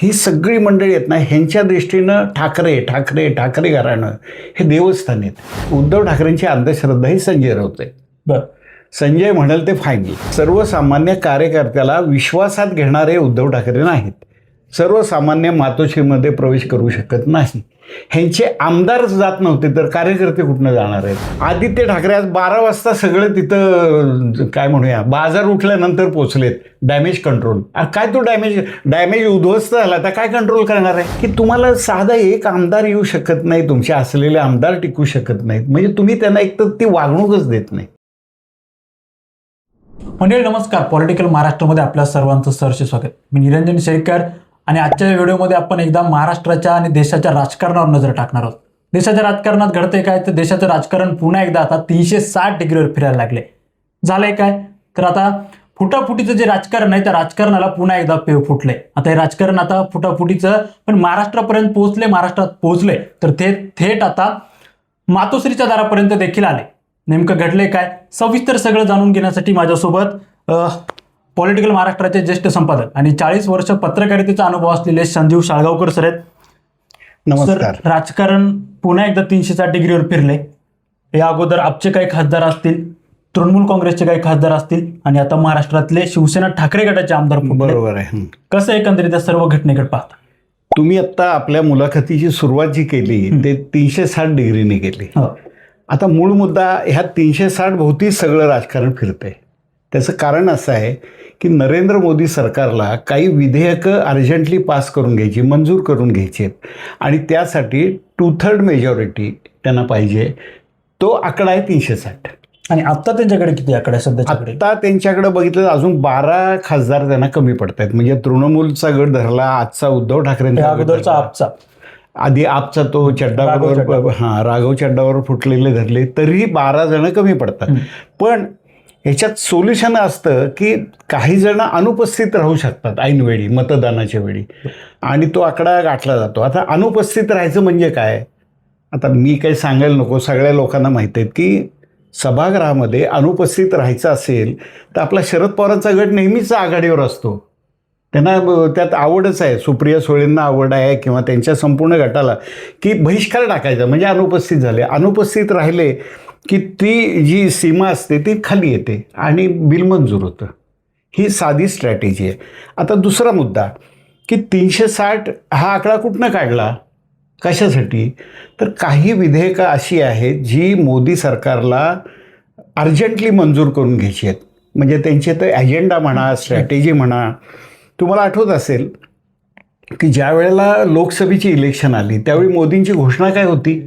ही सगळी मंडळी आहेत ना, ह्यांच्या दृष्टीनं ठाकरे ठाकरे ठाकरे घराणं हे देवस्थान आहेत. उद्धव ठाकरेंची अंधश्रद्धा ही संजय राऊत आहे. बरं, संजय म्हणाल ते फायनल. सर्वसामान्य कार्यकर्त्याला विश्वासात घेणारे उद्धव ठाकरे नाहीत. सर्वसामान्य मातोश्रीमध्ये प्रवेश करू शकत नाही. ह्यांचे आमदारच जात नव्हते तर कार्यकर्ते कुठनं जाणार आहेत. आदित्य ठाकरे आज 12 वाजता सगळं तिथं काय म्हणूया बाजार उठल्यानंतर पोचलेत. Damage control. काय तो डॅमेज उद्ध्वस्त झाला तर काय कंट्रोल करणार आहे की तुम्हाला साधा एक आमदार येऊ शकत नाही, तुमचे असलेले आमदार टिकू शकत नाहीत. म्हणजे तुम्ही त्यांना एकतर ती वागणूकच देत नाही. मंडळी नमस्कार. पॉलिटिकल महाराष्ट्रामध्ये आपल्या सर्वांचं सहर्ष स्वागत. मी निरंजन शेळकर आणि आजच्या व्हिडिओमध्ये आपण एकदा महाराष्ट्राच्या आणि देशाच्या राजकारणावर नजर टाकणार आहोत. देशाच्या राजकारणात घडतंय काय तर देशाचं राजकारण पुन्हा एकदा आता 360 डिग्रीवर फिरायला लागले. झालंय काय तर आता फुटाफुटीचं जे राजकारण आहे त्या राजकारणाला पुन्हा एकदा पेव फुटले. आता हे राजकारण आता फुटाफुटीचं पण महाराष्ट्रापर्यंत पोहोचले, महाराष्ट्रात पोहोचले तर ते थेट आता मातोश्रीच्या दारापर्यंत देखील आले. नेमकं घडले काय सविस्तर सगळं जाणून घेण्यासाठी माझ्यासोबत पॉलिटिकल महाराष्ट्राचे ज्येष्ठ संपादक आणि 40 वर्ष पत्रकारितेचा अनुभव असलेले संजीव साळगावकर सर आहेत. नमस्कार. राजकारण पुन्हा एकदा 360 डिग्रीवर फिरले. या अगोदर आपचे काही खासदार असतील, तृणमूल काँग्रेसचे काही खासदार असतील आणि आता महाराष्ट्रातले शिवसेना ठाकरे गटाचे आमदार फुटले. बरोबर आहे. कसं एकंदरीत सर्व घटनेकडे पाहता तुम्ही आता आपल्या मुलाखतीची सुरुवात जी केली ते 360 डिग्रीने केली. आता मूळ मुद्दा ह्या 360 भोवती सगळं राजकारण फिरतंय. त्याचं कारण असं आहे की नरेंद्र मोदी सरकारला काही विधेयकं अर्जंटली पास करून घ्यायची, मंजूर करून घ्यायची आहेत आणि त्यासाठी 2/3 मेजॉरिटी त्यांना पाहिजे. तो आकडा आहे 360. आणि आता त्यांच्याकडे किती आकडे सध्याच्याकडे? आता त्यांच्याकडे बघितलं अजून 12 खासदार त्यांना कमी पडत आहेत. म्हणजे तृणमूलचा गट धरला, आजचा उद्धव ठाकरेंचा अगोदरचा आपचा, आधी आपचा तो चड्डावर राघव चड्डावर फुटलेले धरले तरीही 12 जण कमी पडतात. पण ह्याच्यात सोल्युशन असतं की काही जण अनुपस्थित राहू शकतात ऐनवेळी मतदानाच्या वेळी आणि तो आकडा गाठला जातो. आता अनुपस्थित राहायचं म्हणजे काय, आता मी काही सांगायला नको, सगळ्या लोकांना माहीत आहेत की सभागृहामध्ये अनुपस्थित राहायचं असेल तर आपला शरद पवारांचा गट नेहमीच आघाडीवर असतो. त्यांना त्यात आवडच आहे, सुप्रिया सुळेंना आवड आहे किंवा त्यांच्या संपूर्ण गटाला की बहिष्कार टाकायचा म्हणजे अनुपस्थित झाले. अनुपस्थित राहिले की ती जी सीमा असते ती खाली येते आणि बिल मंजूर होतं. ही साधी स्ट्रॅटेजी आहे. आता दुसरा मुद्दा की 360 हा आकडा कुठनं काढला, कशासाठी, तर काही विधेयकं अशी आहेत जी मोदी सरकारला अर्जंटली मंजूर करून घ्यायची आहेत. म्हणजे त्यांचे ते अजेंडा म्हणा, स्ट्रॅटेजी म्हणा. तुम्हाला आठवत असेल की ज्या वेळेला लोकसभेची इलेक्शन आली त्यावेळी मोदींची घोषणा काय होती,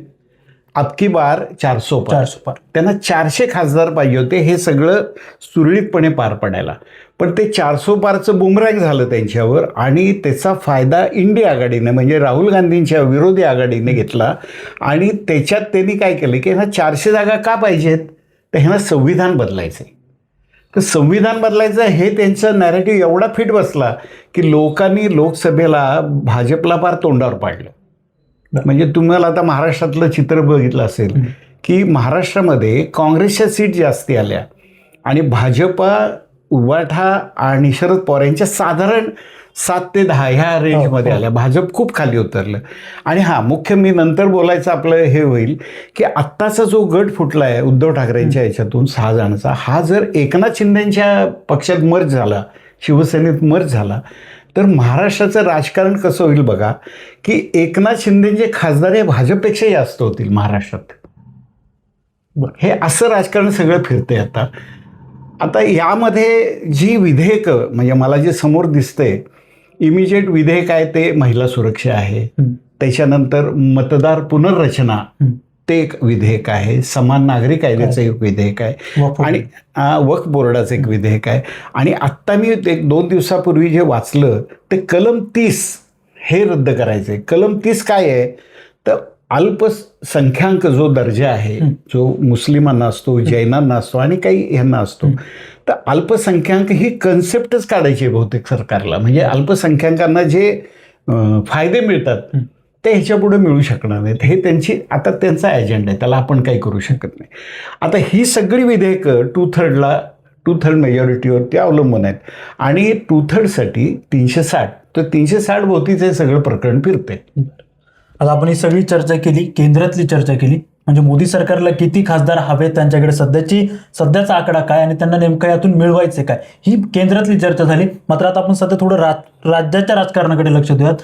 अबकी बार 400 पार. त्यांना 400 खासदार पाहिजे होते हे सगळं सुरळीतपणे पार पडायला. पण ते 400 पारचं बुमरॅंग झालं त्यांच्यावर आणि त्याचा फायदा इंडिया आघाडीने म्हणजे राहुल गांधींच्या विरोधी आघाडीने घेतला आणि त्याच्यात त्यांनी काय केलं की ह्यांना 400 जागा का पाहिजेत तर ह्यांना संविधान बदलायचं आहे. तर संविधान बदलायचं हे त्यांचं नॅरेटिव्ह एवढा फिट बसला की लोकांनी लोकसभेला भाजपला फार तोंडावर पाडलं. म्हणजे तुम्हाला आता महाराष्ट्रातलं चित्र बघितलं असेल की महाराष्ट्रामध्ये काँग्रेसच्या सीट जास्ती आल्या आणि भाजपा, उबाठा आणि शरद पवार यांच्या साधारण 7 ते 10 ह्या रेंजमध्ये आल्या. भाजप खूप खाली उतरलं. आणि मुख्य मी नंतर बोलायचं आपलं हे होईल की आत्ताचा जो गट फुटला आहे उद्धव ठाकरेंच्या याच्यातून 6 जणांचा, हा जर एकनाथ शिंदेंच्या पक्षात मर्ज झाला, शिवसेनेत मर्ज झाला तर महाराष्ट्राचं राजकारण कसं होईल बघा की एकनाथ शिंदेचे खासदार हे भाजपपेक्षा जास्त होतील महाराष्ट्रात. हे असं राजकारण सगळं फिरतंय आता. आता यामध्ये जी विधेयकं म्हणजे मला जे समोर दिसतंय इमिजिएट विधेयक आहे ते महिला सुरक्षा आहे, त्याच्यानंतर मतदार पुनर्रचना ते एक विधेयक आहे, समान नागरी कायद्याचं एक विधेयक आहे आणि वक्फ बोर्डाचं एक विधेयक आहे. आणि आत्ता मी 1-2 दिवसापूर्वी जे वाचलं ते कलम 30 हे रद्द करायचं आहे. कलम 30 काय आहे तर अल्पसंख्याक जो दर्जा आहे जो मुस्लिमांना असतो, जैनांना असतो आणि काही ह्यांना असतो, तर अल्पसंख्याक ही कन्सेप्टच काढायची बहुतेक सरकारला. म्हणजे अल्पसंख्याकांना जे फायदे मिळतात ते ह्याच्यापुढे मिळू शकणार नाहीत. हे त्यांचा एजेंडा आहे, त्याला आपण काही करू शकत नाही. आता ही सगळी विधेयकं 2/3 मेजॉरिटीवरती अवलंबून आहेत आणि 2/3साठी 360 तर 360 भोवतीचे सगळं प्रकरण फिरते. आता आपण ही सगळी चर्चा केली, केंद्रातली चर्चा केली, म्हणजे मोदी सरकारला किती खासदार हवे, त्यांच्याकडे सध्याचा आकडा काय आणि त्यांना नेमकं यातून मिळवायचे काय, ही केंद्रातली चर्चा झाली. मात्र आता आपण सध्या थोडं राज्याच्या राजकारणाकडे लक्ष देऊयात.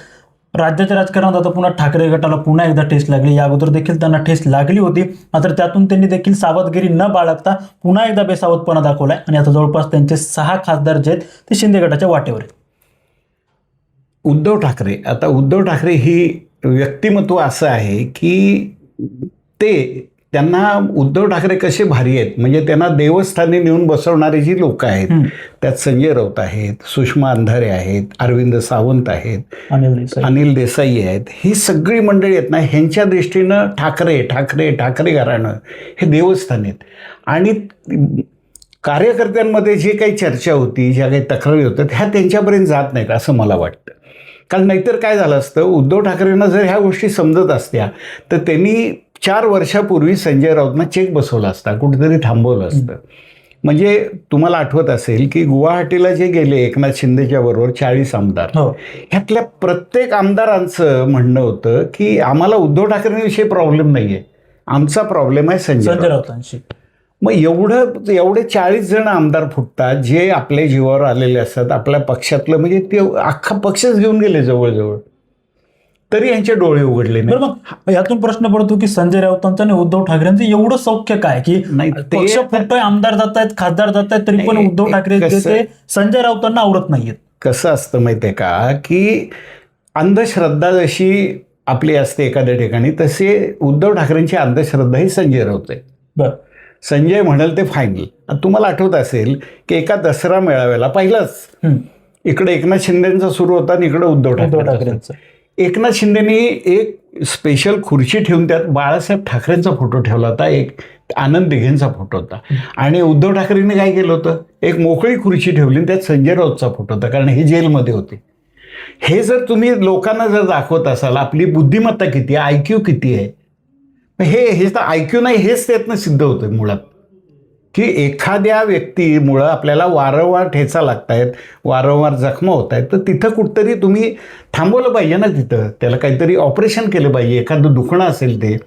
राज्याच्या राजकारणात आता पुन्हा ठाकरे गटाला पुन्हा एकदा ठेस लागली. या अगोदर देखील त्यांना ठेस लागली होती, मात्र त्यातून त्यांनी देखील सावधगिरी न बाळगता पुन्हा एकदा बेसावधपणा दाखवलाय आणि आता जवळपास त्यांचे 6 खासदार जे आहेत ते शिंदे गटाच्या वाटेवर आहेत. उद्धव ठाकरे ही व्यक्तिमत्व असं आहे की त्यांना उद्धव ठाकरे कसे भारी आहेत, म्हणजे त्यांना देवस्थानी नेऊन बसवणारी जी लोक आहेत, त्यात संजय राऊत आहेत, सुषमा अंधारे आहेत, अरविंद सावंत आहेत, अनिल देसाई आहेत, ही सगळी मंडळी आहेत ना, ह्यांच्या दृष्टीनं ठाकरे घराणं हे देवस्थान आहेत. आणि कार्यकर्त्यांमध्ये जे काही चर्चा होती, ज्या काही तक्रारी होत्या, ह्या त्यांच्यापर्यंत जात नाहीत असं मला वाटतं. कारण नाहीतर काय झालं असतं, उद्धव ठाकरेंना जर ह्या गोष्टी समजत असत्या तर त्यांनी 4 वर्षापूर्वी संजय राऊतना चेक बसवला असता, कुठेतरी थांबवलं असतं. म्हणजे तुम्हाला आठवत असेल की गुवाहाटीला जे गेले एकनाथ शिंदेच्या बरोबर 40 आमदार, ह्यातल्या प्रत्येक आमदारांचं म्हणणं होतं की आम्हाला उद्धव ठाकरेंविषयी प्रॉब्लेम नाही आहे, आमचा प्रॉब्लेम आहे संजय राऊतांशी. मग एवढे 40 जण आमदार फुटतात जे आपल्या जीवावर आलेले असतात, आपल्या पक्षातलं, म्हणजे ते अख्खा पक्षच घेऊन गेले जवळजवळ, तरी यांचे डोळे उघडले नाही. मग यातून प्रश्न पडतो की संजय राऊतांचं आणि उद्धव ठाकरेंचं एवढं सौख्य काय की पक्ष फुटतोय, आमदार जात आहेत, खासदार जात आहेत, तरी पण उद्धव ठाकरे संजय राऊतांना आवडत नाहीयेत. कसं असतं माहितीये का की अंधश्रद्धा जशी आपली असते एखाद्या ठिकाणी, तसे उद्धव ठाकरेंची अंधश्रद्धा ही संजय राऊत आहे. बरं, संजय म्हणाल ते फायनल. तुम्हाला आठवत असेल की एका दसरा मेळाव्याला पहिलाच इकडे एकनाथ शिंदेचा सुरू होता आणि इकडे उद्धव ठाकरेंचा. एकनाथ शिंदेनी एक स्पेशल खुर्ची ठेवून त्यात बाळासाहेब ठाकरेंचा फोटो ठेवला होता, एक आनंद दिघेंचा फोटो होता. आणि उद्धव ठाकरेंनी काय केलं होतं, एक मोकळी खुर्ची ठेवली, त्यात संजय राऊतचा फोटो होता, कारण हे जेलमध्ये होते. हे जर तुम्ही लोकांना जर दाखवत असाल आपली बुद्धिमत्ता किती आहे, IQ किती आहे, हे तर IQ नाही, हेच त्यातनं सिद्ध होतं मुळात, की एखाद्या व्यक्तीमुळं आपल्याला वारंवार ठेचा लागतायत, वारंवार जखमा होत आहेत, तर तिथं कुठंतरी तुम्ही थांबवलं पाहिजे ना, तिथं त्याला काहीतरी ऑपरेशन केलं पाहिजे. एखादं दुखणं असेल ते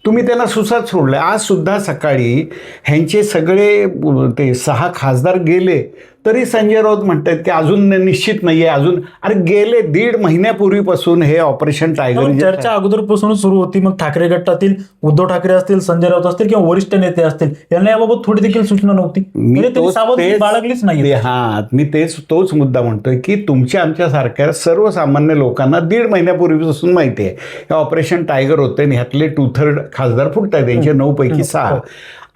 तुम्ही त्याला सुसाट सोडलं. आज सुद्धा सकाळी ह्यांचे सगळे ते 6 खासदार गेले, तरी संजय राऊत म्हणतात की अजून निश्चित नाहीये, अजून. अरे गेले 1.5 महिन्यापूर्वीपासून हे ऑपरेशन टायगर चर्चा अगोदरपासून सुरू होती. मग ठाकरे गटातील उद्धव ठाकरे असतील, संजय राऊत असतील किंवा वरिष्ठ नेते असतील, यांना याबाबत थोडी देखील सूचना नव्हती, बाळगलीच नाही. मी तोच मुद्दा म्हणतोय की तुमच्या आमच्यासारख्या सर्वसामान्य लोकांना 1.5 महिन्यापूर्वीपासून माहिती आहे हे ऑपरेशन टायगर होते आणि ह्यातले 2/3 खासदार फुटत आहेत, त्यांचे 9 पैकी 6.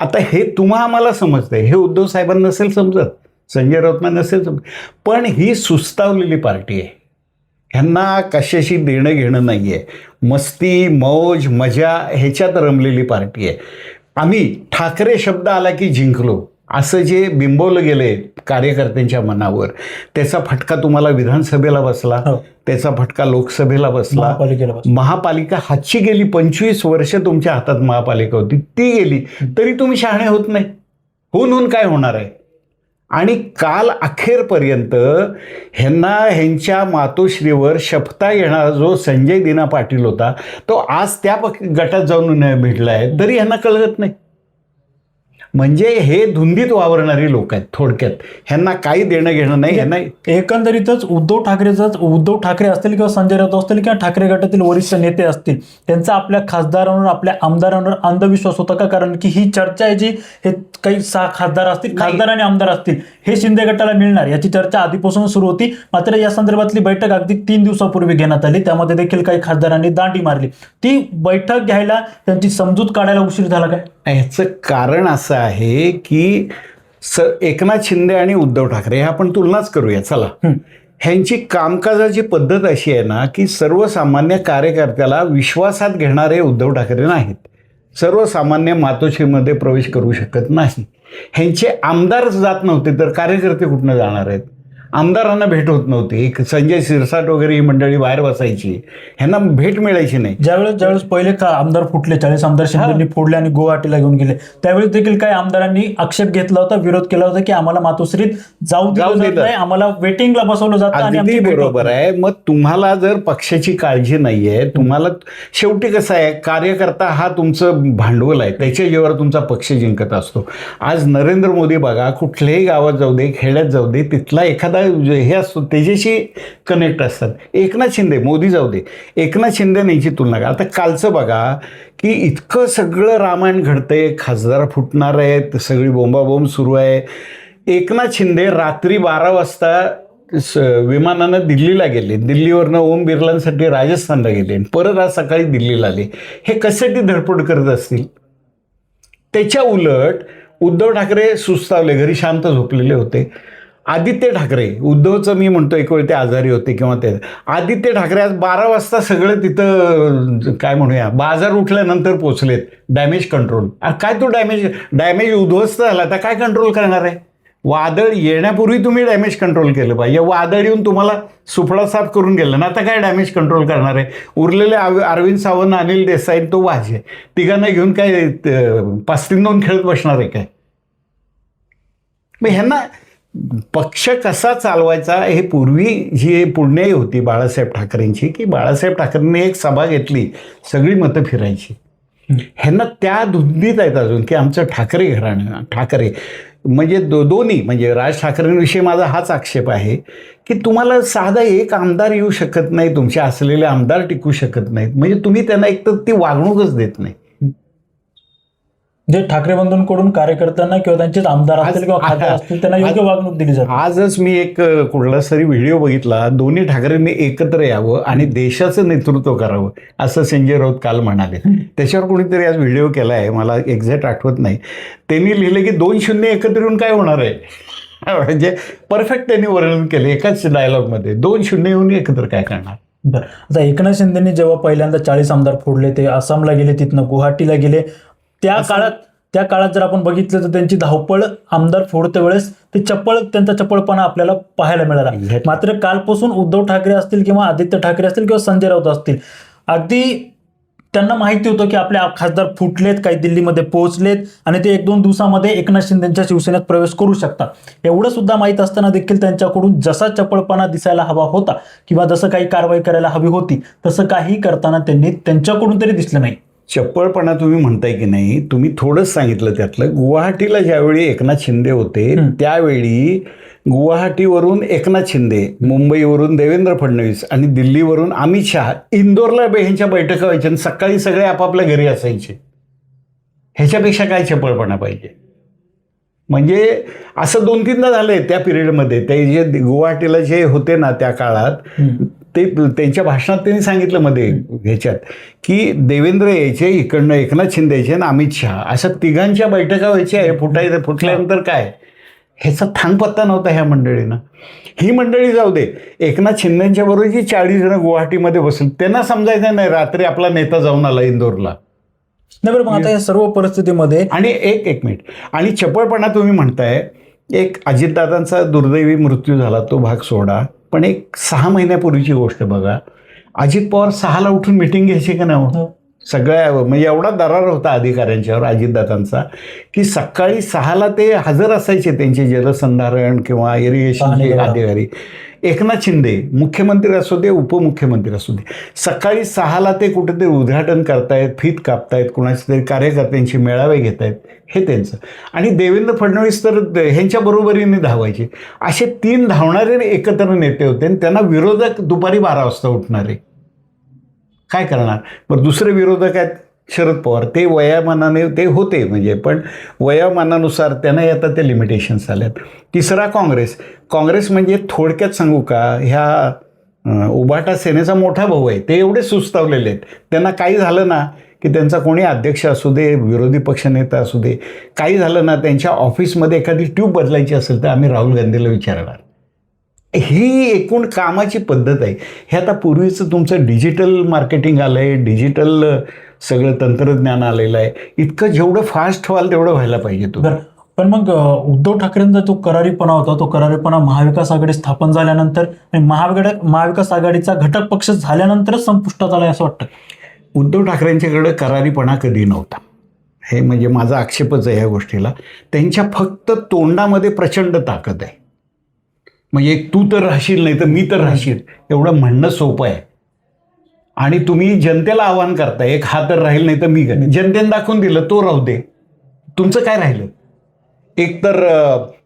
आता हे आम्हाला समजतंय, हे उद्धव साहेबांना नसेल समजत, संजय राऊतना नसेल समजत, पण ही सुस्तावलेली पार्टी आहे. ह्यांना कशाशी देणं घेणं नाही आहे, मस्ती मौज मजा ह्याच्यात रमलेली पार्टी आहे. आम्ही ठाकरे शब्द आला की जिंकलो असं जे बिंबवलं गेले कार्यकर्त्यांच्या मनावर, त्याचा फटका तुम्हाला विधानसभेला बसला, त्याचा फटका लोकसभेला बसला, महापालिका हातची गेली. 25 वर्ष तुमच्या हातात महापालिका होती, ती गेली, तरी तुम्ही शहाणे होत नाही. होऊन काय होणार आहे. आणि काल अखेरपर्यंत ह्यांच्या मातोश्रीवर शपथा घेणारा जो संजय दिना पाटील होता, तो आज त्या गटात जाऊन भेटला आहे, तरी ह्यांना कळत नाही. म्हणजे हे धुंदीत वावरणारी लोक आहेत थोडक्यात, ह्यांना काही देणं घेणं नाही. ह्यांना एकंदरीतच उद्धव ठाकरे असतील किंवा संजय राऊत असतील किंवा ठाकरे गटातील वरिष्ठ नेते असतील, त्यांचा आपल्या खासदारांवर आपल्या आमदारांवर अंधविश्वास होता का? कारण की ही चर्चा आहे जी, हे काही 6 खासदार असतील, खासदार आणि आमदार असतील, हे शिंदे गटाला मिळणार याची चर्चा आधीपासून सुरू होती. मात्र या संदर्भातली बैठक अगदी 3 दिवसापूर्वी घेण्यात आली, त्यामध्ये देखील काही खासदारांनी दांडी मारली. ती बैठक घ्यायला, त्यांची समजूत काढायला उशीर झाला काय? ह्याचं कारण असं आहे की एकनाथ शिंदे आणि उद्धव ठाकरे, ह्या आपण तुलनाच करूया चला. ह्यांची कामकाजाची पद्धत अशी आहे ना की सर्वसामान्य कार्यकर्त्याला विश्वासात घेणारे उद्धव ठाकरे नाहीत. सर्वसामान्य मातोश्रीमध्ये प्रवेश करू शकत नाही. ह्यांचे आमदार जात नव्हते तर कार्यकर्ते कुठनं जाणार आहेत. आमदारांना भेट होत नव्हती. एक संजय शिरसाट वगैरे ही मंडळी बाहेर बसायची, ह्यांना भेट मिळायची नाही. ज्यावेळेस पहिले आमदार फुटले, 40 आमदार शिंदेंनी फोडले आणि गुवाहाटीला घेऊन गेले, त्यावेळेस देखील काही आमदारांनी आक्षेप घेतला होता, विरोध केला होता की आम्हाला मातोश्रीत जाऊ दिलं नाही, आम्हाला वेटिंगला बसवलं जातं. आणि अगदी बरोबर आहे. मग तुम्हाला जर पक्षाची काळजी नाहीये, तुम्हाला शेवटी कसं आहे, कार्यकर्ता हा तुमचं भांडवल आहे, त्याच्या जीवावर तुमचा पक्ष जिंकत असतो. आज नरेंद्र मोदी बघा, कुठल्याही गावात जाऊ दे, खेड्यात जाऊ दे, तिथला एखादा हे असतो त्याच्याशी कनेक्ट असतात. एकनाथ शिंदे, मोदी जाऊ दे, एकनाथ शिंदे यांची तुलना करा. आता कालचं बघा की इतकं सगळं रामायण घडतंय, खासदार फुटणार आहेत, सगळी बोंबाबोंब सुरू आहे. एकनाथ शिंदे रात्री 12 वाजता विमानानं दिल्लीला गेले, दिल्लीवरनं ओम बिर्लांसाठी राजस्थानला गेले, परत आज सकाळी दिल्लीला आले. हे कशासाठी धडपड करत असतील? त्याच्या उलट उद्धव ठाकरे सुस्तावले, घरी शांत झोपलेले होते. आदित्य ठाकरे, उद्धवचं मी म्हणतो एक वेळ ते आजारी होते किंवा ते, आदित्य ठाकरे आज 12 वाजता सगळं तिथं काय म्हणूया बाजार उठल्यानंतर पोचलेत. डॅमेज कंट्रोल काय, तो डॅमेज उद्ध्वस्त झाला, आता काय कंट्रोल करणार आहे? वादळ येण्यापूर्वी तुम्ही डॅमेज कंट्रोल केलं पाहिजे. वादळ येऊन तुम्हाला सुफळा साफ करून गेलं ना, आता काय डॅमेज कंट्रोल करणार आहे? उरलेले अरविंद सावंत, अनिल देसाई, तो वाजे, तिघांना घेऊन काय 5-3-2 खेळत बसणार आहे काय? मग ह्यांना पक्ष कसा चालवायचा हे पूर्वी जी पुण्याई होती बाळासाहेब ठाकरेंची, की बाळासाहेब ठाकरेंनी एक सभा घेतली, सगळी मतं फिरायची. ह्यांना त्या धुंदीत आहेत अजून की आमचं ठाकरे घराणं, ठाकरे म्हणजे दोन्ही, म्हणजे राज ठाकरेंविषयी माझा हाच आक्षेप आहे की तुम्हाला साधा एक आमदार येऊ शकत नाही, तुमचे असलेले आमदार टिकू शकत नाहीत, म्हणजे तुम्ही त्यांना एकतर ती वागणूकच देत नाही. जे ठाकरे बंधूंकडून कार्यकर्त्यांना किंवा त्यांचेच आमदार असतील किंवा खासदार असतील त्यांना योग्य वागणूक दिली जाते. आजच मी एक कुठला तरी व्हिडिओ बघितला, दोन्ही ठाकरेंनी एकत्र यावं आणि देशाचं नेतृत्व करावं असं संजय राऊत काल म्हणाले. त्याच्यावर कोणीतरी आज व्हिडिओ केला आहे, मला एक्झॅक्ट आठवत नाही. त्यांनी लिहिलं की 2-0 एकत्र येऊन काय होणार आहे, म्हणजे परफेक्ट त्यांनी वर्णन केले एकाच डायलॉगमध्ये. 2-0 येऊन एकत्र काय करणार? बरं, आता एकनाथ शिंदेंनी जेव्हा पहिल्यांदा 40 आमदार फोडले, ते आसामला गेले, तिथनं गुवाहाटीला गेले, त्या काळात जर आपण बघितलं तर त्यांची धावपळ आमदार फोडते वेळेस ते त्यांचा चपळपणा आपल्याला पाहायला मिळाला. मात्र कालपासून उद्धव ठाकरे असतील किंवा आदित्य ठाकरे असतील किंवा संजय राऊत असतील, अगदी त्यांना माहिती होतं की आपले खासदार फुटलेत, काही दिल्लीमध्ये पोहोचलेत आणि ते 1-2 दिवसामध्ये एकनाथ शिंदेच्या शिवसेनेत प्रवेश करू शकतात. एवढं सुद्धा माहीत असताना देखील त्यांच्याकडून जसा चपळपणा दिसायला हवा होता किंवा जसं काही कारवाई करायला हवी होती तसं काही करताना त्यांच्याकडून तरी दिसलं नाही. चप्पळपणा तुम्ही म्हणताय की नाही, तुम्ही थोडंच सांगितलं त्यातलं. गुवाहाटीला ज्यावेळी एकनाथ शिंदे होते त्यावेळी गुवाहाटीवरून एकनाथ शिंदे, मुंबईवरून देवेंद्र फडणवीस आणि दिल्लीवरून अमित शहा इंदोरला ह्यांच्या बैठका व्हायच्या आणि सकाळी सगळे आपापल्या घरी असायचे. ह्याच्यापेक्षा काय चपळपणा पाहिजे? म्हणजे असं 2-3दा झालंय त्या पिरियडमध्ये. ते जे गुवाहाटीला जे होते ना त्या काळात, ते त्यांच्या भाषणात त्यांनी सांगितलं मध्ये ह्याच्यात की देवेंद्र यायचे इकडनं, एकनाथ शिंदे यायचे आणि अमित शहा, अशा तिघांच्या बैठका व्हायच्या. फुटल्यानंतर काय, ह्याचा थांगपत्ता नव्हता ह्या मंडळीनं. ही मंडळी जाऊ दे, एकनाथ शिंदेच्या बरोबर जी 40 जण गुवाहाटीमध्ये बसले, त्यांना समजायचं नाही रात्री आपला नेता जाऊन आला इंदोरला. नाही बरं, आता या सर्व परिस्थितीमध्ये आणि एक मिनिट, आणि चपळपणा तुम्ही म्हणताय, एक अजितदादांचा दुर्दैवी मृत्यू झाला, तो भाग सोडा, पण एक 6 महिन्यापूर्वीची गोष्ट बघा. अजित पवार 6ला उठून मिटिंग घ्यायची का नाही? सगळ्या म्हणजे एवढा दरार होता अधिकाऱ्यांच्यावर अजितदादांचा की सकाळी 6ला ते हजर असायचे, त्यांचे जलसंधारण किंवा इरिगेशनचे अधिकारी. एकनाथ शिंदे मुख्यमंत्री असू दे, उपमुख्यमंत्री असू दे, सकाळी 6ला ते कुठेतरी उद्घाटन करतायत, फीत कापतायत, कुणाच्या तरी कार्यकर्त्यांची मेळावे घेत आहेत, हे त्यांचं. आणि देवेंद्र फडणवीस तर ह्यांच्या बरोबरीने धावायचे. असे 3 धावणारे एकत्र नेते होते आणि त्यांना विरोधक दुपारी 12 वाजता उठणारे. काय करणार? पण दुसरे विरोधक आहेत शरद पवार, ते वयामानाने ते होते म्हणजे, पण वयामानानुसार त्यांना आता ते लिमिटेशन्स आल्यात. तिसरा काँग्रेस म्हणजे थोडक्यात सांगू का, ह्या उभाटा सेनेचा मोठा भाऊ आहे. ते एवढे सुस्तावलेले आहेत, त्यांना काही झालं ना की त्यांचा कोणी अध्यक्ष असू दे, विरोधी पक्षनेता असू दे, काही झालं ना त्यांच्या ऑफिसमध्ये एखादी ट्यूब बदलायची असेल तर आम्ही राहुल गांधीला विचारणार. ही एकूण कामाची पद्धत आहे. हे आता पूर्वीचं तुमचं डिजिटल मार्केटिंग आलं आहे, डिजिटल सगळं तंत्रज्ञान आलेलं आहे. इतकं जेवढं फास्ट व्हाल तेवढं व्हायला पाहिजे. बरं, पण मग उद्धव ठाकरेंचा जो करारीपणा होता तो करारीपणा महाविकास आघाडी स्थापन झाल्यानंतर आणि महाविकास आघाडीचा घटक पक्ष झाल्यानंतरच संपुष्टात आलाय असं वाटतं. उद्धव ठाकरेंच्याकडे करारीपणा कधी नव्हता, हे म्हणजे माझा आक्षेपच आहे या गोष्टीला. त्यांच्या फक्त तोंडामध्ये प्रचंड ताकद आहे. म्हणजे एक तू तर राहशील नाही तर मी तर राहशील एवढं म्हणणं सोपं आहे. आणि तुम्ही जनतेला आव्हान करताय एक हा तर राहील नाही तर मी करेन. जनतेने दाखवून दिलं तो राहू दे, तुमचं काय राहिलं. एक तर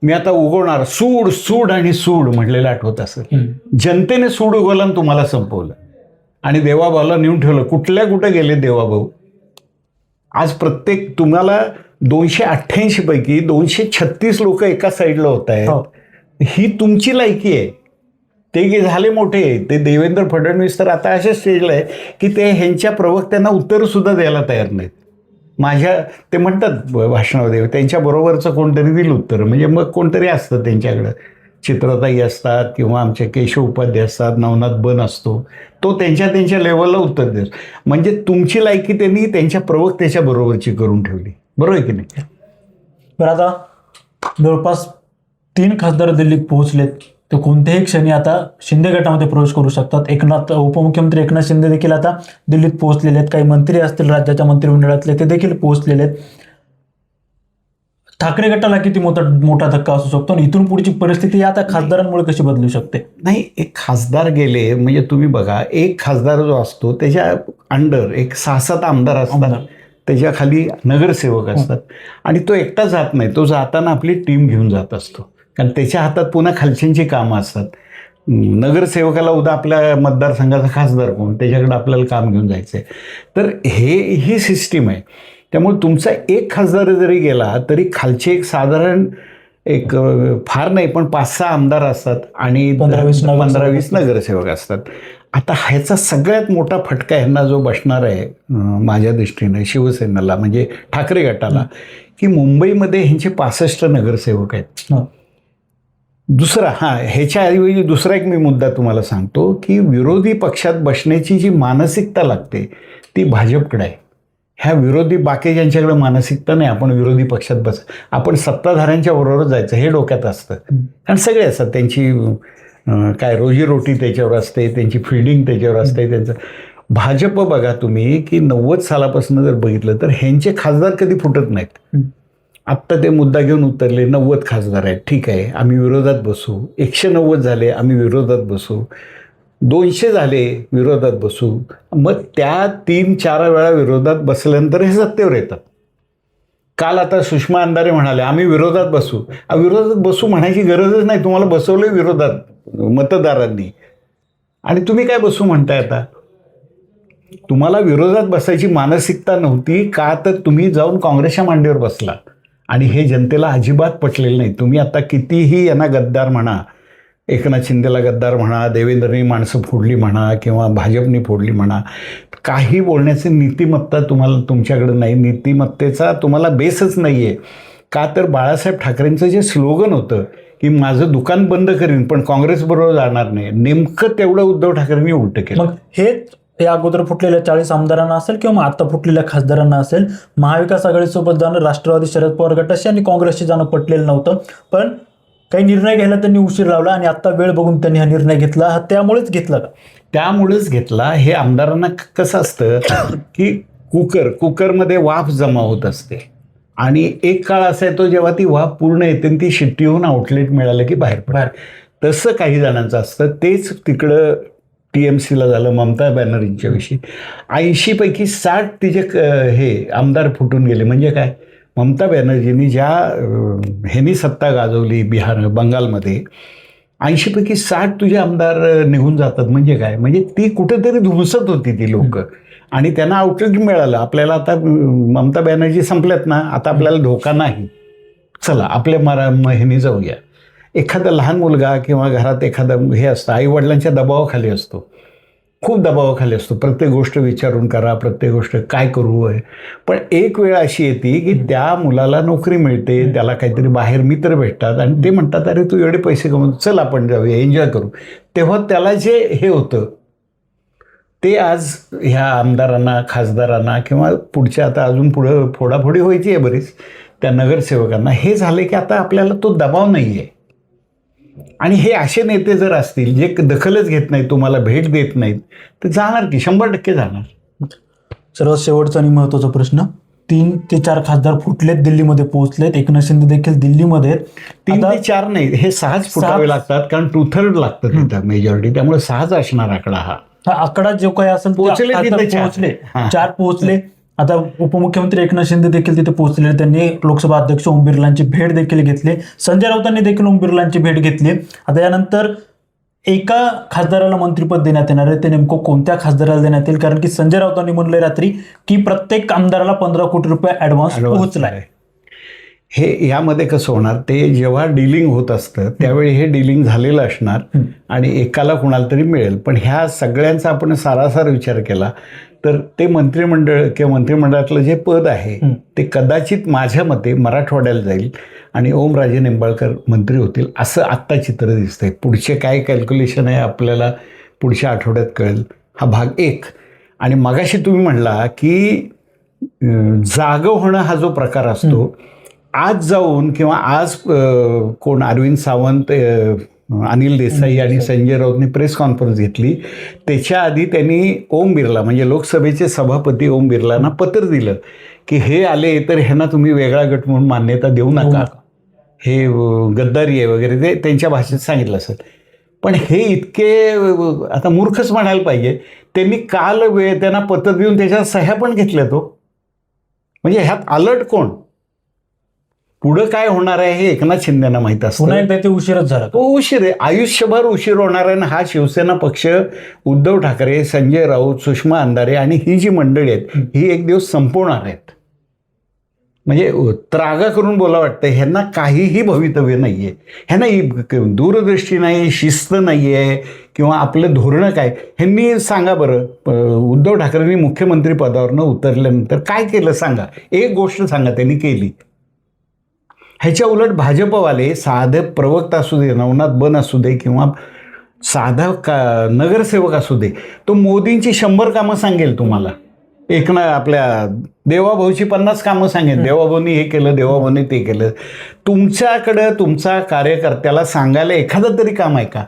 मी आता उगवणार सूड सूड आणि सूड म्हटलेलं आठवत असेल. जनतेने सूड उगवलं आणि तुम्हाला संपवलं आणि देवाभाऊला नेऊन ठेवलं. कुठे गेले देवाभाऊ. आज प्रत्येक तुम्हाला 288 पैकी 236 लोक एका साईडला होत आहेत. ही तुमची लायकी आहे. ते झाले मोठे, ते देवेंद्र फडणवीस तर आता अशा स्टेजला आहे की ते ह्यांच्या प्रवक्त्यांना उत्तर सुद्धा द्यायला तयार नाहीत. ते म्हणतात भाषणामध्ये त्यांच्याबरोबरचं कोणतरी दिलं उत्तर, म्हणजे मग कोणतरी असतं त्यांच्याकडं. चित्रताई असतात किंवा आमचे केशव उपाध्याय असतात, नवनाथ बन असतो, तो त्यांच्या लेवलला उत्तर देतो. म्हणजे तुमची लायकी त्यांनी त्यांच्या प्रवक्त्याच्या बरोबरची करून ठेवली. बरोबर आहे की नाही. बरं, आता जवळपास 3 खासदार दिल्लीत पोहोचलेत. ते कोणत्याही क्षणी आता शिंदे गटामध्ये प्रवेश करू शकतात. उपमुख्यमंत्री एकनाथ शिंदे देखील आता दिल्लीत पोहोचलेले आहेत. काही मंत्री असतील राज्याच्या मंत्रिमंडळातले ते देखील पोहोचलेले आहेत. ठाकरे गटाला किती मोठा धक्का असू शकतो आणि इथून पुढची परिस्थिती आता खासदारांमुळे कशी बदलू शकते. नाही, एक खासदार गेले म्हणजे तुम्ही बघा, एक खासदार जो असतो त्याच्या अंडर एक 6-7 आमदार असतात, त्याच्या खाली नगरसेवक असतात आणि तो एकटा जात नाही. तो जाताना आपली टीम घेऊन जात असतो, कारण त्याच्या हातात पुन्हा खालच्यांची कामं असतात. नगरसेवकाला उद्या आपल्या मतदारसंघाचा खासदार कोण, त्याच्याकडे आपल्याला काम घेऊन जायचं आहे. तर ही सिस्टीम आहे. त्यामुळे तुमचा एक खासदार जरी गेला तरी खालचे एक साधारण एक फार नाही पण 5-6 आमदार असतात आणि 15-20 नगरसेवक असतात. आता ह्याचा सगळ्यात मोठा फटका ह्यांना जो बसणार आहे माझ्या दृष्टीने शिवसेनेला म्हणजे ठाकरे गटाला, की मुंबईमध्ये ह्यांचे 65 नगरसेवक आहेत. दुसरा ह्याच्याऐवजी दुसरा एक मी मुद्दा तुम्हाला सांगतो की विरोधी पक्षात बसण्याची जी मानसिकता लागते ती भाजपकडे आहे. ह्या विरोधी बाकीच्यांच्याकडे मानसिकता नाही. आपण विरोधी पक्षात आपण सत्ताधाऱ्यांच्या बरोबर जायचं हे डोक्यात असतं, कारण सगळे असतात त्यांची काय रोजीरोटी त्याच्यावर असते, त्यांची फिल्डिंग त्याच्यावर असते त्यांचं. भाजप बघा तुम्ही की 90 सालापासून जर बघितलं तर ह्यांचे खासदार कधी फुटत नाहीत. आत्ता ते मुद्दा घेऊन उतरले, 90 खासदार आहेत, ठीक आहे आम्ही विरोधात बसू. 190 झाले आम्ही विरोधात बसू. 200 झाले विरोधात बसू. मग त्या 3-4 वेळा विरोधात बसल्यानंतर हे सत्तेवर येतात. काल आता सुषमा अंधारे म्हणाले आम्ही विरोधात बसू. विरोधात बसू म्हणायची गरजच नाही, तुम्हाला बसवलं विरोधात मतदारांनी आणि तुम्ही काय बसू म्हणताय. आता तुम्हाला विरोधात बसायची मानसिकता नव्हती का, तर तुम्ही जाऊन काँग्रेसच्या मांडीवर बसला आणि हे जनतेला अजिबात पटलेलं नाही. तुम्ही आता कितीही यांना गद्दार म्हणा, एकनाथ शिंदेला गद्दार म्हणा, देवेंद्रनी माणसं फोडली म्हणा किंवा भाजपनी फोडली म्हणा, काही बोलण्याची नीतिमत्ता तुमच्याकडे नाही. नीतिमत्तेचा तुम्हाला बेसच नाही आहे. का तर बाळासाहेब ठाकरेंचं जे स्लोगन होतं की माझं दुकान बंद करीन पण काँग्रेसबरोबर जाणार नाही, नेमकं तेवढं उद्धव ठाकरेंनी उलटं केलं. मग हेच या अगोदर फुटलेल्या 40 आमदारांना असेल किंवा मग आता फुटलेल्या खासदारांना असेल, महाविकास आघाडीसोबत जाणं राष्ट्रवादी शरद पवार गटाशी आणि काँग्रेसशी जाणं पटलेलं नव्हतं. पण काही निर्णय घ्यायला त्यांनी उशीर लावला आणि आता वेळ बघून त्यांनी हा निर्णय घेतला. हा त्यामुळेच घेतला का? त्यामुळेच घेतला. हे आमदारांना कसं असतं की कुकरमध्ये वाफ जमा होत असते आणि एक काळ असा येतो जेव्हा ती वाफ पूर्ण येते आणि ती शिट्टी होऊन आउटलेट मिळालं की बाहेर पडणार. तसं काही जणांचं असतं. तेच तिकडं TMCला झालं ममता बॅनर्जींच्या विषयी. 80 पैकी 60 तिचे आमदार फुटून गेले. म्हणजे काय, ममता बॅनर्जींनी ज्या ह्यांनी सत्ता गाजवली बंगालमध्ये, 80 पैकी 60 तुझे आमदार निघून जातात. म्हणजे काय, म्हणजे ती कुठेतरी धुमसत होती ती लोक आणि त्यांना आउटलेट मिळालं. आपल्याला आता ममता बॅनर्जी संपल्यात ना, आता आपल्याला धोका नाही, चला आपल्या ह्यानी जाऊया. एखादा लहान मुलगा किंवा घरात एखादा हे असतं, आईवडिलांच्या दबावाखाली असतो, खूप दबावाखाली असतो. प्रत्येक गोष्ट विचारून करा, प्रत्येक गोष्ट काय करू आहे. पण एक वेळ अशी येते की त्या मुलाला नोकरी मिळते, त्याला काहीतरी बाहेर मित्र भेटतात आणि ते म्हणतात अरे तू एवढे पैसे कमवतो, चल आपण जाऊया, एन्जॉय करू. तेव्हा त्याला जे हे होतं ते आज ह्या आमदारांना, खासदारांना किंवा पुढच्या आता अजून पुढं फोडाफोडी व्हायची आहे बरीच, त्या नगरसेवकांना, हे झाले की आता आपल्याला तो दबाव नाही आहे. आणि हे असे नेते जर असतील जे दखलच घेत नाहीत, तुम्हाला भेट देत नाहीत, तर जाणार की 100% जाणार. सर्वात शेवटचा आणि महत्त्वाचा प्रश्न, 3 ते 4 खासदार फुटलेत, दिल्लीमध्ये पोहोचलेत, एकनाथ शिंदे देखील दिल्लीमध्ये आहेत. 3 ते 4 नाही, हे 6च फुटावे लागतात, कारण 2/3 लागतं तिथं मेजॉरिटी, त्यामुळे 6च असणार आकडा हा. आकडा जो काही असेल पोहोचले तिथे 4 पोहोचले. आता उपमुख्यमंत्री एकनाथ शिंदे देखील तिथे पोहोचले, त्यांनी लोकसभा अध्यक्ष ओम बिर्लांची भेट देखील घेतली. संजय राऊतांनी देखील ओम बिर्लांची भेट घेतली. आता यानंतर एका खासदाराला मंत्रिपद देण्यात येणार आहे, ते नेमकं कोणत्या खासदाराला देण्यात येईल? कारण की संजय राऊतांनी म्हणलंय रात्री की प्रत्येक आमदाराला 15 कोटी रुपये ऍडव्हान्स पोहोचलाय. हे यामध्ये कसं होणार, ते जेव्हा डीलिंग होत असतं त्यावेळी हे डीलिंग झालेलं असणार आणि एकाला कुणाला तरी मिळेल. पण ह्या सगळ्यांचा आपण सारासार विचार केला तर ते मंत्रिमंडळ किंवा मंत्रिमंडळातलं जे पद आहे ते कदाचित माझ्या मते मराठवाड्याला जाईल आणि ओमराजे निंबाळकर मंत्री होतील, असं आत्ता चित्र दिसतंय. पुढचे काय कॅल्क्युलेशन आहे आपल्याला पुढच्या आठवड्यात कळेल. हा भाग 1. आणि मगाशी तुम्ही म्हणला की जागं होणं हा जो प्रकार असतो, आज जाऊन किंवा आज कोण अरविंद सावंत, अनिल देसाई आणि संजय राऊतने प्रेस कॉन्फरन्स घेतली, त्याच्या आधी त्यांनी ओम बिर्ला म्हणजे लोकसभेचे सभापती ओम बिर्लांना पत्र दिलं की हे आले तर ह्यांना तुम्ही वेगळा गट म्हणून मान्यता देऊ नका, हे गद्दारी आहे वगैरे, ते त्यांच्या भाषेत सांगितलं असेल. पण हे इतके आता मूर्खच म्हणायला पाहिजे, त्यांनी काल त्यांना पत्र देऊन त्याच्या सह्या पण घेतल्या. तो म्हणजे ह्यात अलर्ट कोण, पुढं काय होणार आहे हे एकनाथ शिंदेना माहीत असतं. पुन्हा एकदा ते उशीरच झाला. तो उशीर आहे, आयुष्यभर उशीर होणार आहे. हा शिवसेना पक्ष, उद्धव ठाकरे, संजय राऊत, सुषमा अंधारे आणि ही जी मंडळी आहेत ही एक दिवस संपवणार आहेत. म्हणजे त्रागा करून बोला वाटतं, ह्यांना काहीही भवितव्य नाही आहे, ह्यांना दूरदृष्टी नाही, शिस्त नाही आहे किंवा आपलं धोरणं काय. ह्यांनी सांगा बरं, उद्धव ठाकरेंनी मुख्यमंत्री पदावरनं उतरल्यानंतर काय केलं सांगा, एक गोष्ट सांगा त्यांनी केली. ह्याच्या उलट भाजपवाले साधे प्रवक्ता असू दे, नवनाथ बन असू दे किंवा साधा नगरसेवक असू दे, तो मोदींची 100 कामं सांगेल तुम्हाला. आपल्या देवाभाऊची 50 कामं सांगेल, देवाभाऊनी हे केलं, देवाभाऊनी ते केलं. तुमच्याकडं तुमचा कार्यकर्त्याला सांगायला एखादं तरी काम आहे का?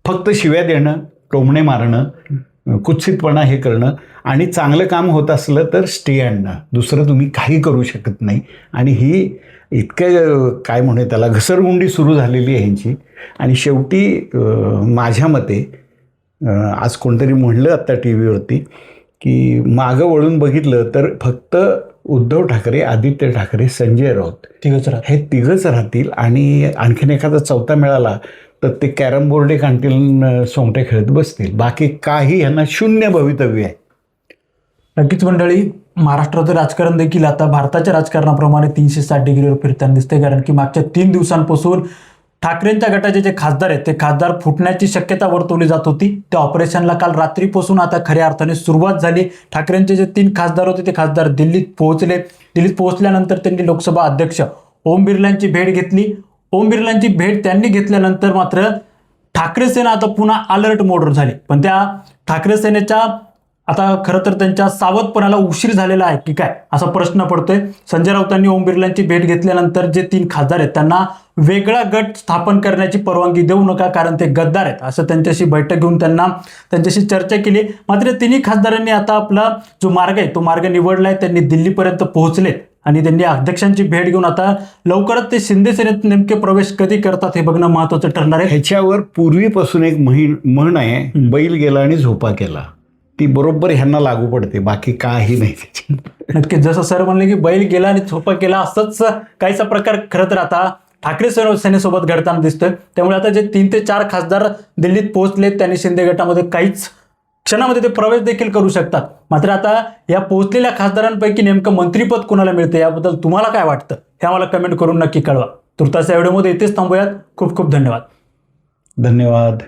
फक्त शिव्या देणं, टोमणे मारणं, कुत्सितपणा हे करणं आणि चांगलं काम होत असलं तर स्टे आणणं, दुसरं तुम्ही काही करू शकत नाही. आणि ही इतकं काय म्हणू त्याला घसरगुंडी सुरू झालेली आहे ह्यांची. आणि शेवटी माझ्या मते आज कोणतरी म्हणलं आत्ता टी व्हीवरती की मागं वळून बघितलं तर फक्त उद्धव ठाकरे, आदित्य ठाकरे, संजय राऊत हे तिघंच राहतील आणि आणखीन एखादा चौथा मिळाला तर ते कॅरम बोर्ड एक आणखीन सोंगटे खेळत बसतील. बाकी काही ह्यांना शून्य भवितव्य आहे. नक्कीच मंडळी, महाराष्ट्राचं राजकारण देखील आता भारताच्या राजकारणाप्रमाणे 360 डिग्रीवर फिरताना दिसते. कारण की मागच्या 3 दिवसांपासून ठाकरेंच्या गटाचे जे खासदार आहेत ते खासदार फुटण्याची शक्यता वर्तवली जात होती. त्या ऑपरेशनला काल रात्रीपासून आता खऱ्या अर्थाने सुरुवात झाली. ठाकरेंचे जे 3 खासदार होते ते खासदार दिल्लीत पोहोचले. दिल्लीत पोहोचल्यानंतर त्यांनी लोकसभा अध्यक्ष ओम बिर्लांची भेट घेतली. ओम बिर्लांची भेट त्यांनी घेतल्यानंतर मात्र ठाकरे सेना आता पुन्हा अलर्ट मोडवर झाली. पण त्या ठाकरे सेनेच्या आता खरं तर त्यांच्या सावधपणाला उशीर झालेला आहे की काय असा प्रश्न पडतोय. संजय राऊतांनी ओम बिर्लांची भेट घेतल्यानंतर जे 3 खासदार आहेत त्यांना वेगळा गट स्थापन करण्याची परवानगी देऊ नका कारण ते गद्दार आहेत असं त्यांच्याशी बैठक घेऊन त्यांच्याशी चर्चा केली. मात्र 3 खासदारांनी आता आपला जो मार्ग आहे तो मार्ग निवडलाय. त्यांनी दिल्लीपर्यंत पोहोचलेत आणि त्यांनी अध्यक्षांची भेट घेऊन आता लवकरच ते शिंदे सेनेत नेमके प्रवेश कधी करतात हे बघणं महत्त्वाचं ठरणार आहे. ह्याच्यावर पूर्वीपासून एक म्हण आहे, बैल गेला आणि झोपा केला, ती बरोबर ह्यांना लागू पडते, बाकी काही नाही त्याची. नक्कीच जसं सर म्हणले की बैल गेला आणि झोपा केला असंच काहीसा प्रकार खरं तर आता ठाकरे सेनेसोबत घडताना दिसतोय. त्यामुळे आता जे 3 ते 4 खासदार दिल्लीत पोहोचलेत त्यांनी शिंदे गटामध्ये काहीच क्षणामध्ये ते प्रवेश देखील करू शकतात. मात्र आता या पोहोचलेल्या खासदारांपैकी नेमकं मंत्रिपद कुणाला मिळतं याबद्दल तुम्हाला काय वाटतं हे आम्हाला कमेंट करून नक्की कळवा. तुर्तास या व्हिडिओमध्ये इथेच थांबूयात. खूप खूप धन्यवाद. धन्यवाद.